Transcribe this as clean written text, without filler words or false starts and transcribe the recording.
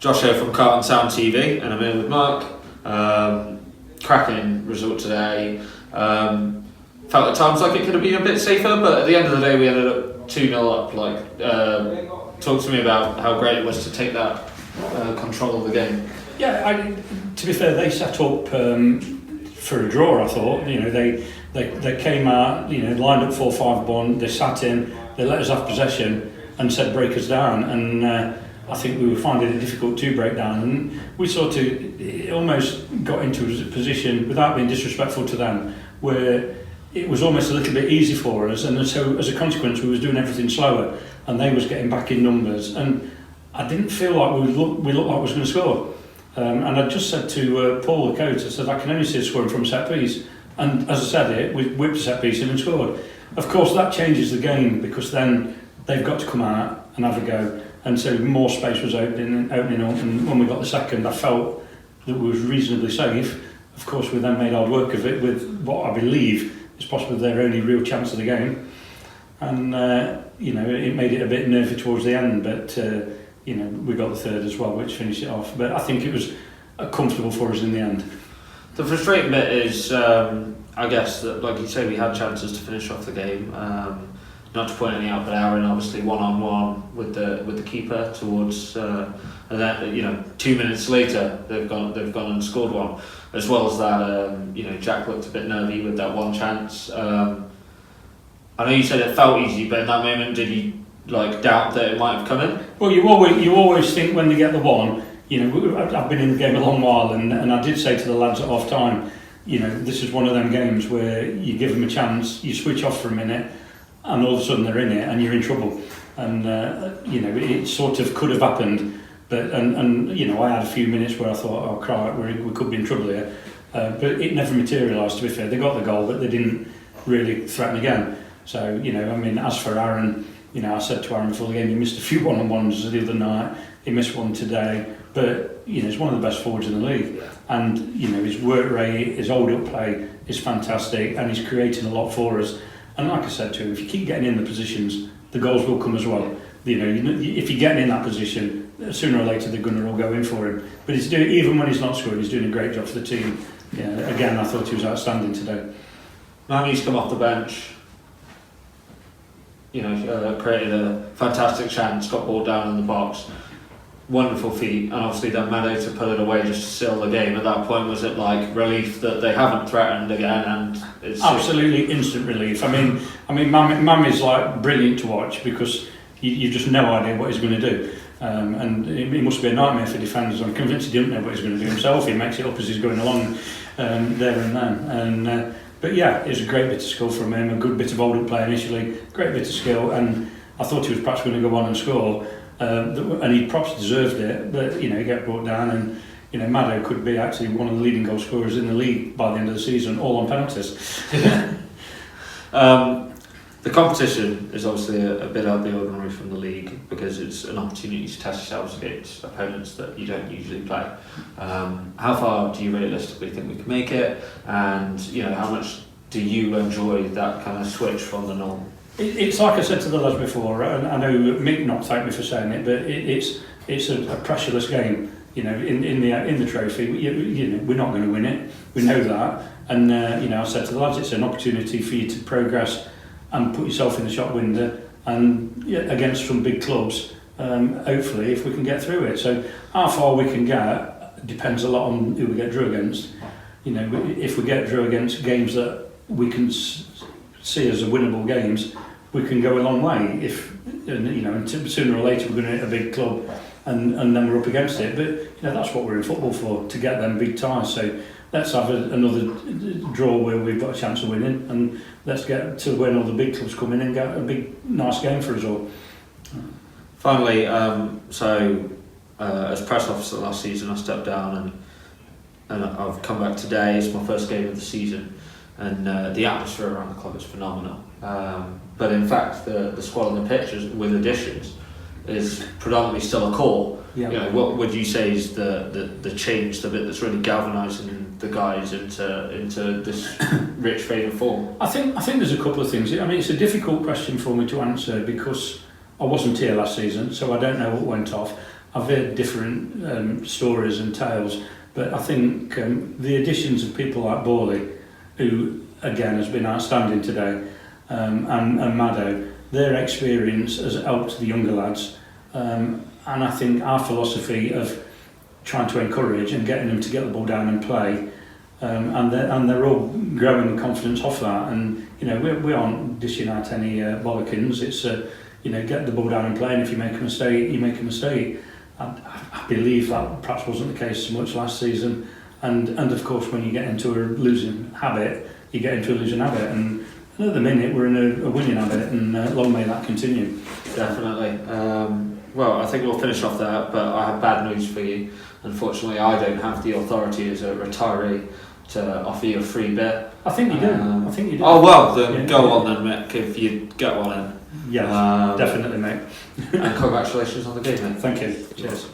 Josh here from Carlton Sound TV, and I'm here with Mark. Cracking result today. Felt at times like it could have been a bit safer, but at the end of the day we ended up 2-0 up. Talk to me about how great it was to take that control of the game. Yeah, to be fair, they set up for a draw. I thought, they came out, lined up 4-5-1. They sat in, they let us have possession and said break us down, and I think we were finding it difficult to break down, and we sort of almost got into a position, without being disrespectful to them, where it was almost a little bit easy for us, and so as a consequence we was doing everything slower, and they was getting back in numbers, and I didn't feel like we looked like we was going to score. And I just said to Paul, the coach, I said I can only see us scoring from set piece, and as I said it, we whipped a set piece in and scored. Of course that changes the game, because then they've got to come out and have a go, and so more space was opening up, and when we got the second I felt that we was reasonably safe. Of course we then made hard work of it with what I believe is possibly their only real chance of the game, and it made it a bit nervy towards the end, but we got the third as well, which finished it off, but I think it was comfortable for us in the end. The frustrating bit is, I guess, that, like you say, we had chances to finish off the game. Not to point any out, but Aaron obviously one-on-one with the keeper towards, and then 2 minutes later they've gone and scored one. As well as that, Jack looked a bit nervy with that one chance. I know you said it felt easy, but in that moment, did you doubt that it might have come in? Well, you always think when they get the one. I've been in the game a long while, and I did say to the lads at half time, this is one of them games where you give them a chance, you switch off for a minute, and all of a sudden they're in it and you're in trouble. And it sort of could have happened, but I had a few minutes where I thought, oh crap, we could be in trouble here, but it never materialised. To be fair, they got the goal, but they didn't really threaten again. So as for Aaron, I said to Aaron before the game, he missed a few one-on-ones the other night, he missed one today, but he's one of the best forwards in the league, and his work rate, his hold-up play is fantastic, and he's creating a lot for us. And like I said to him, if you keep getting in the positions, the goals will come as well. If you're getting in that position, sooner or later they're going to all go in for him. But even when he's not scoring, he's doing a great job for the team. Again, I thought he was outstanding today. Manu's come off the bench. Created a fantastic chance, got ball down in the box. Wonderful feat, and obviously then Mado to put it away just to seal the game. At that point, was it relief that they haven't threatened again? And it's absolutely instant relief. Mam is brilliant to watch, because you just no idea what he's going to do, and it must be a nightmare for defenders. I'm convinced he didn't know what he's going to do himself. He makes it up as he's going along, there and then. But yeah, it was a great bit of skill from him, a good bit of hold-up play initially, great bit of skill, and I thought he was perhaps going to go on and score, and he perhaps deserved it, but he got brought down, and Mado could be actually one of the leading goal scorers in the league by the end of the season, all on penalties. The competition is obviously a bit out of the ordinary from the league, because it's an opportunity to test yourselves against opponents that you don't usually play. How far do you realistically think we can make it, and how much do you enjoy that kind of switch from the norm? It's like I said to the lads before, and I know Mick not thank me for saying it, but it's a pressureless game. In the trophy, we're not going to win it. We know that, and I said to the lads, it's an opportunity for you to progress and put yourself in the shop window, and against some big clubs, hopefully if we can get through it. So how far we can get depends a lot on who we get drew against. If we get drew against games that we can see as a winnable games, we can go a long way. If sooner or later we're going to hit a big club, and then we're up against it. But that's what we're in football for, to get them big ties. So let's have another draw where we've got a chance of winning, and let's get to when all the big clubs come in and get a big, nice game for us all. Finally, as press officer last season, I stepped down, and I've come back today. It's my first game of the season, and the atmosphere around the club is phenomenal. But in fact, the squad on the pitch, with additions, is predominantly still a core. Yeah. What would you say is the change, the bit that's really galvanising the guys into this rich favour form? I think there's a couple of things. It's a difficult question for me to answer, because I wasn't here last season, so I don't know what went off. I've heard different stories and tales, but I think the additions of people like Borley, who again has been outstanding today, and Maddo, their experience has helped the younger lads, and I think our philosophy of trying to encourage and getting them to get the ball down and play, and they're all growing the confidence off that. And you know, we aren't dishing out any bollockins. It's you know, get the ball down and play, and if you make a mistake, you make a mistake. I believe that perhaps wasn't the case so much last season, and of course when you get into a losing habit, you get into a losing habit, and at the minute we're in a winning habit, and long may that continue. Definitely. Well, I think we'll finish off there, but I have bad news for you. Unfortunately, I don't have the authority as a retiree to offer you a free beer. I think you do. I think you do. Oh well, then go on then, Mick, if you get one in. Yes, definitely, mate. And congratulations on the game, mate. Thank you. Cheers.